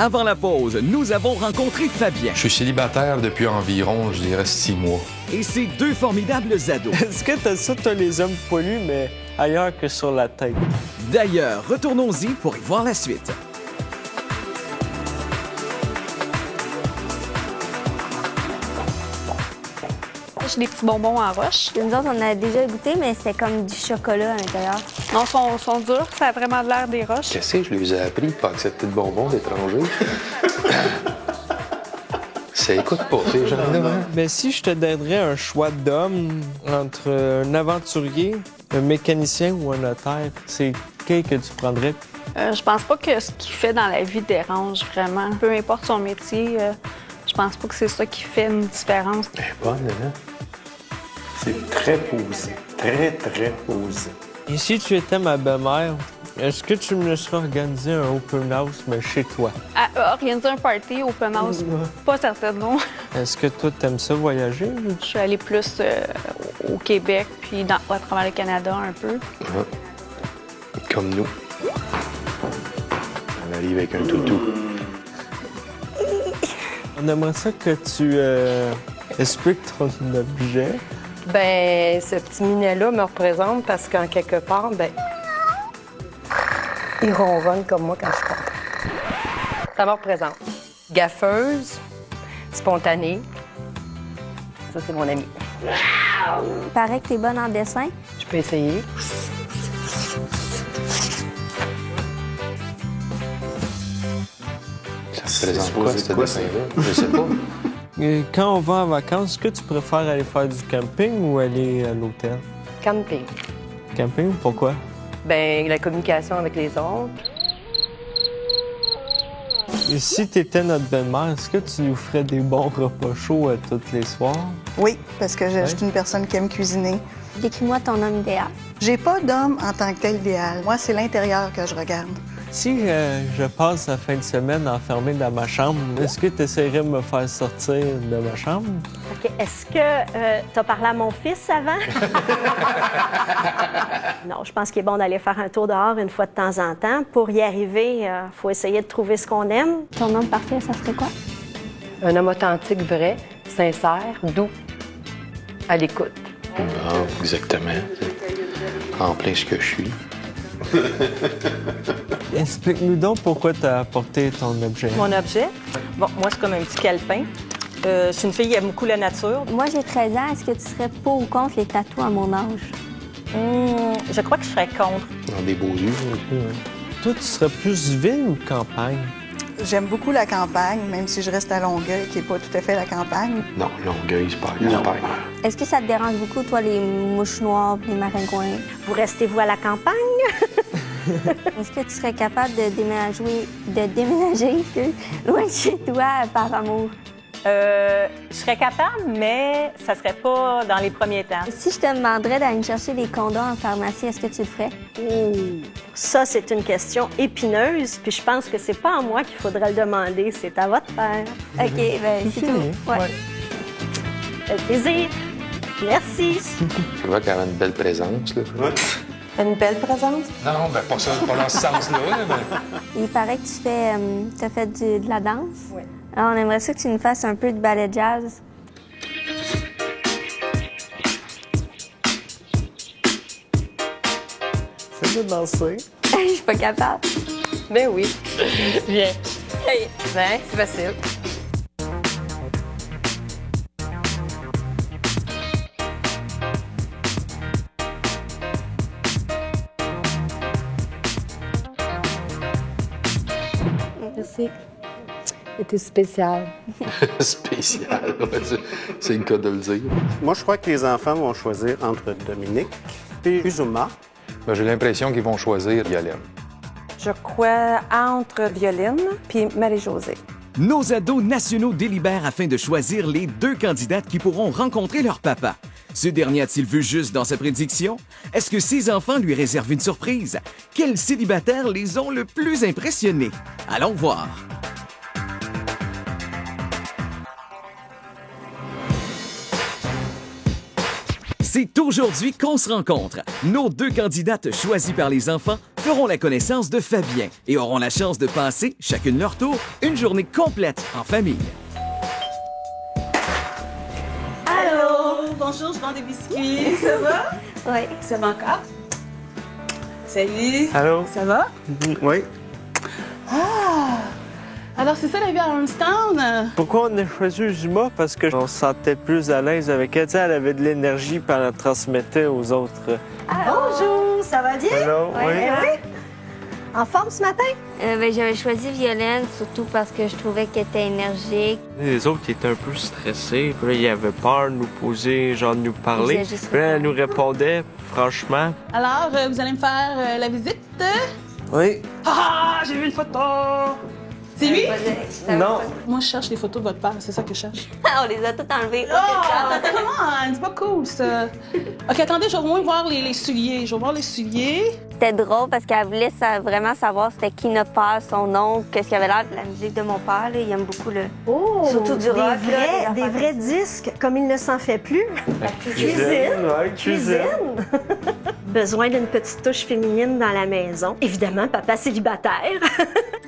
Avant la pause, nous avons rencontré Fabien. Je suis célibataire depuis environ, je dirais, 6 mois. Et ses deux formidables ados. Est-ce que t'as ça, t'as les hommes poilus, mais ailleurs que sur la tête? D'ailleurs, retournons-y pour y voir la suite. J'ai des petits bonbons en roche. Nous autres, on a déjà goûté, mais c'était comme du chocolat à l'intérieur. Non, sont durs. Ça a vraiment l'air des roches. Qu'est-ce que je les ai appris de pas accepter de bonbons d'étrangers? Ça écoute pas, ces gens-là, hein? Mais si je te donnerais un choix d'homme entre un aventurier, un mécanicien ou un notaire, c'est quel que tu prendrais? Je pense pas que ce qu'il fait dans la vie dérange vraiment. Peu importe son métier, je pense pas que c'est ça qui fait une différence. Elle est bonne, hein? C'est très posé. Très, très posé. Et si tu étais ma belle-mère, est-ce que tu me laisserais organiser un open house, mais chez toi? Organiser un party open house, pas certainement. Est-ce que toi, t'aimes ça voyager? Je suis allée plus au Québec, puis à travers le Canada un peu. Ah. Comme nous. On arrive avec un toutou. On aimerait ça que tu expliques ton objet. Ben, ce petit minet-là me représente parce qu'en quelque part, ben, il ronronne comme moi quand je compte. Ça me représente. Gaffeuse, spontanée. Ça, c'est mon ami. Il paraît que t'es bonne en dessin. Je peux essayer. Ça représente quoi, ce dessin-là? Je sais pas. Et quand on va en vacances, est-ce que tu préfères aller faire du camping ou aller à l'hôtel? Camping. Camping, pourquoi? Ben, la communication avec les autres. Et si tu étais notre belle-mère, est-ce que tu nous ferais des bons repas chauds tous les soirs? Oui, parce que je suis une personne qui aime cuisiner. Décris-moi ton homme idéal. J'ai pas d'homme en tant que tel idéal. Moi, c'est l'intérieur que je regarde. Si je passe la fin de semaine enfermé dans ma chambre, est-ce que tu essaierais de me faire sortir de ma chambre? OK. Est-ce que tu as parlé à mon fils avant? Non, je pense qu'il est bon d'aller faire un tour dehors une fois de temps en temps. Pour y arriver, il faut essayer de trouver ce qu'on aime. Ton homme parfait, ça serait quoi? Un homme authentique, vrai, sincère, doux, à l'écoute. Bon, exactement. En plein ce que je suis. Explique-nous donc pourquoi tu as apporté ton objet. Mon objet? Bon, moi, c'est comme un petit calepin. Je suis une fille qui aime beaucoup la nature. Moi, j'ai 13 ans. Est-ce que tu serais pour ou contre les tatous à mon âge? Je crois que je serais contre. Dans des beaux yeux. Toi, tu serais plus ville ou campagne? J'aime beaucoup la campagne, même si je reste à Longueuil, qui n'est pas tout à fait la campagne. Non, Longueuil, c'est pas la campagne. Est-ce que ça te dérange beaucoup, toi, les mouches noires et les maringouins? Vous restez-vous à la campagne? Est-ce que tu serais capable de déménager loin de chez toi par amour? Je serais capable, mais ça serait pas dans les premiers temps. Si je te demanderais d'aller me chercher des condoms en pharmacie, est-ce que tu le ferais? Ça, c'est une question épineuse, puis je pense que c'est pas à moi qu'il faudrait le demander, c'est à votre père. OK, bien, c'est tout. Ouais. Ça fait plaisir. Merci. Tu vois qu'elle a une belle présence, là. Ouais. Une belle présence? Non, ben pas ça, pas dans ce sens-là. Il paraît que tu as fait de la danse. Oui. Alors, on aimerait ça que tu nous fasses un peu de ballet jazz. Fais-le danser. Je suis pas capable. Ben oui. Viens. Hey, ben, c'est facile. Merci. C'était spécial. Spécial, ouais, c'est le cas de le dire. Moi, je crois que les enfants vont choisir entre Dominique et Uzuma. Ben, j'ai l'impression qu'ils vont choisir Violaine. Je crois entre Violine puis Marie-Josée. Nos ados nationaux délibèrent afin de choisir les deux candidates qui pourront rencontrer leur papa. Ce dernier a-t-il vu juste dans sa prédiction? Est-ce que ses enfants lui réservent une surprise? Quels célibataires les ont le plus impressionnés? Allons voir. C'est aujourd'hui qu'on se rencontre. Nos deux candidates choisies par les enfants feront la connaissance de Fabien et auront la chance de passer, chacune leur tour, une journée complète en famille. Allô! Bonjour, je vends des biscuits. Ça va? Oui. Ça va encore? Salut! Allô? Ça va? Oui. Ah! Alors, c'est ça la vie à Armstown? Pourquoi on a choisi Uzuma? Parce qu'on se sentait plus à l'aise avec elle. Tu sais, elle avait de l'énergie puis elle la transmettait aux autres. Bonjour, ça va bien? Allô? Ouais, Oui? ouais. En forme ce matin? J'avais choisi Violaine, surtout parce que je trouvais qu'elle était énergique. Les autres ils étaient un peu stressés. Puis là, ils avaient peur de nous poser, genre de nous parler. Ils juste Puis là, elle nous répondait, franchement. Alors, vous allez me faire la visite? Oui. Ah! J'ai vu une photo! C'est lui? Non. Moi, je cherche les photos de votre père, c'est ça que je cherche. On les a toutes enlevées. Oh! Comment? C'est pas cool, ça. OK, attendez, je vais au moins voir les souliers. Je vais voir les souliers. C'était drôle parce qu'elle voulait vraiment savoir c'était qui notre père, son oncle, qu'est-ce qu'il avait l'air de la musique de mon père. Là. Il aime beaucoup le... Oh! Surtout du rock, là, les Des affaires vrais disques, comme il ne s'en fait plus. Cuisine. Ouais, cuisine. Besoin d'une petite touche féminine dans la maison. Évidemment, papa célibataire.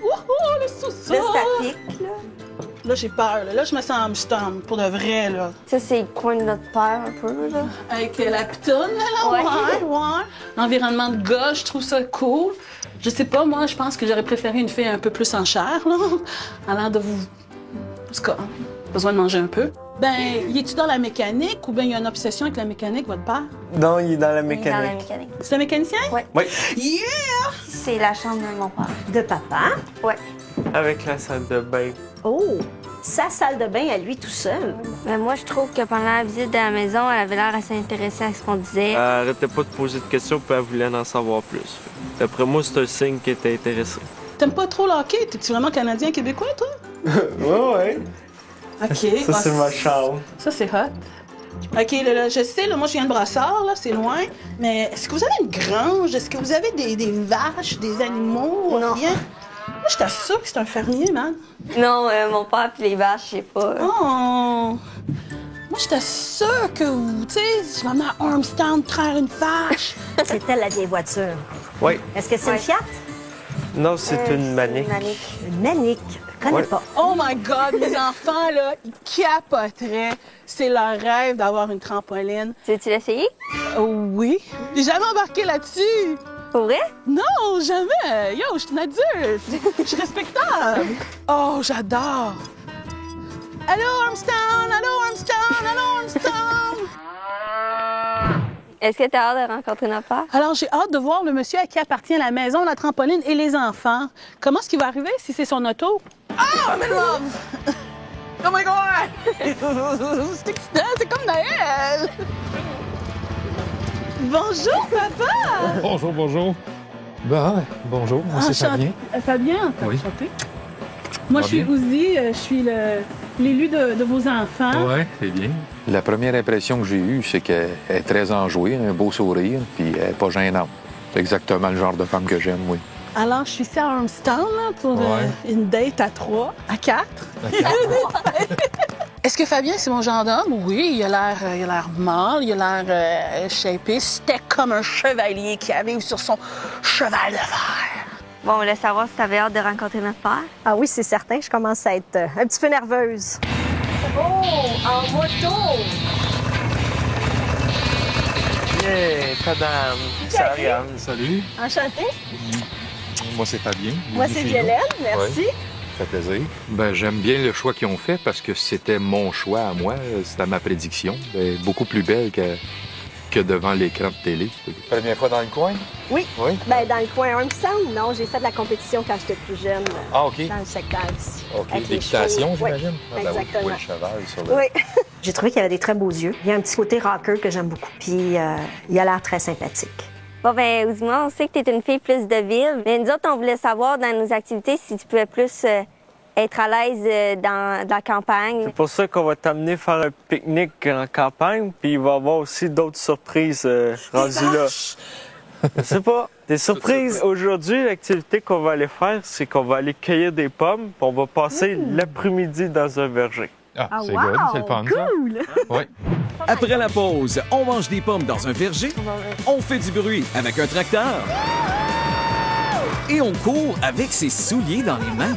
Oh, le sous-sol! Là, ça pique, là. Là, j'ai peur. Là, je me sens Armstown, pour de vrai, là. Ça, c'est le coin de notre père, un peu, là. Avec la pitoune, là, ouais. L'environnement de gars, je trouve ça cool. Je sais pas, moi, je pense que j'aurais préféré une fille un peu plus en chair, là. À l'air de vous... En tout cas, besoin de manger un peu. Ben, y est-tu dans la mécanique ou bien il y a une obsession avec la mécanique, votre père? Non, il est dans la Il est mécanique. dans la mécanique. C'est un mécanicien? Ouais. Oui. Yeah! C'est la chambre de mon père. De papa. Ouais. Avec la salle de bain. Oh! Sa salle de bain à lui tout seul. Mais moi, je trouve que pendant la visite de la maison, elle avait l'air assez intéressée à ce qu'on disait. Elle arrêtait pas de poser de questions puis elle voulait en savoir plus. D'après moi, c'est un signe qu'elle était intéressée. T'aimes pas trop le hockey? T'es-tu vraiment Canadien, Québécois, toi? Ouais. OK. Ça, c'est ma chambre. Ça, c'est hot. OK, là, je sais, là, moi, je viens de Brossard, là, c'est loin. Mais est-ce que vous avez une grange? Est-ce que vous avez des vaches, des animaux? Non. Rien? Moi, je t'assure que c'est un fermier, man. Non, mon père puis les vaches, je sais pas. Oh! Moi, je t'assure que, tu sais, je vais amener à Armstown traire une vache. C'est elle la vieille voiture. Oui. Est-ce que c'est une Fiat? Non, c'est une manique. Une Manique. Je connais pas. Oh my God, mes enfants, là, ils capoteraient. C'est leur rêve d'avoir une trampoline. Tu veux-tu l'essayer? Oui. J'ai jamais embarqué là-dessus. Pour vrai? Non, jamais. Yo, je suis une adulte. Je suis respectable. Oh, j'adore. Allô, Armstown! Allô, Armstown! Allô, Armstown! Est-ce que tu as hâte de rencontrer notre père? Alors, j'ai hâte de voir le monsieur à qui appartient la maison, la trampoline et les enfants. Comment est-ce qu'il va arriver si c'est son auto? Ah, I'm in love! Oh my God! C'est excitant, c'est comme Noël! Bonjour, papa! Bonjour, bonjour. Ben, bonjour, moi c'est Fabien. Fabien, Oui. enchanté. Moi, je suis Ouzi, je suis l'élu de vos enfants. Oui, c'est bien. La première impression que j'ai eue, c'est qu'elle est très enjouée, un beau sourire, puis elle n'est pas gênante. C'est exactement le genre de femme que j'aime, oui. Alors, je suis ici à Armstown là, pour une date à 3, à 4. Est-ce que Fabien, c'est mon genre d'homme? Oui, il a l'air mâle, il a l'air shapé, c'était comme un chevalier qui arrive sur son cheval de fer. Bon, on voulait savoir si tu avais hâte de rencontrer notre père. Ah oui, c'est certain, je commence à être un petit peu nerveuse. Oh, en moto! Yeah, madame. C'est Ariane. Salut. Enchantée. Moi c'est Fabien. Moi, c'est Violaine, merci. Oui. Ça fait plaisir. Ben, j'aime bien le choix qu'ils ont fait parce que c'était mon choix à moi. C'était ma prédiction. Ben, beaucoup plus belle que devant l'écran de télé. Première fois dans le coin? Oui. Oui? Ben, dans le coin Armstown, non, j'ai fait de la compétition quand j'étais plus jeune. Ah, OK. Dans le secteur ici. OK. Avec les L'équitation, chevaux. j'imagine? Oui, Ah, ben exactement. oui, le cheval sur le... Oui. J'ai trouvé qu'il avait des très beaux yeux. Il y a un petit côté rocker que j'aime beaucoup. Puis, il a l'air très sympathique. Bon, ben, Ouzima, on sait que tu es une fille plus de ville. Mais nous autres, on voulait savoir dans nos activités si tu pouvais plus être à l'aise dans la campagne. C'est pour ça qu'on va t'amener faire un pique-nique en campagne, puis il va y avoir aussi d'autres surprises rendues là. Je sais pas. Des surprises. Aujourd'hui, l'activité qu'on va aller faire, c'est qu'on va aller cueillir des pommes, puis on va passer l'après-midi dans un verger. Ah, c'est good, c'est le fun, cool. ça. Oui. Après la pause, on mange des pommes dans un verger, on fait du bruit avec un tracteur Et on court avec ses souliers dans les mains.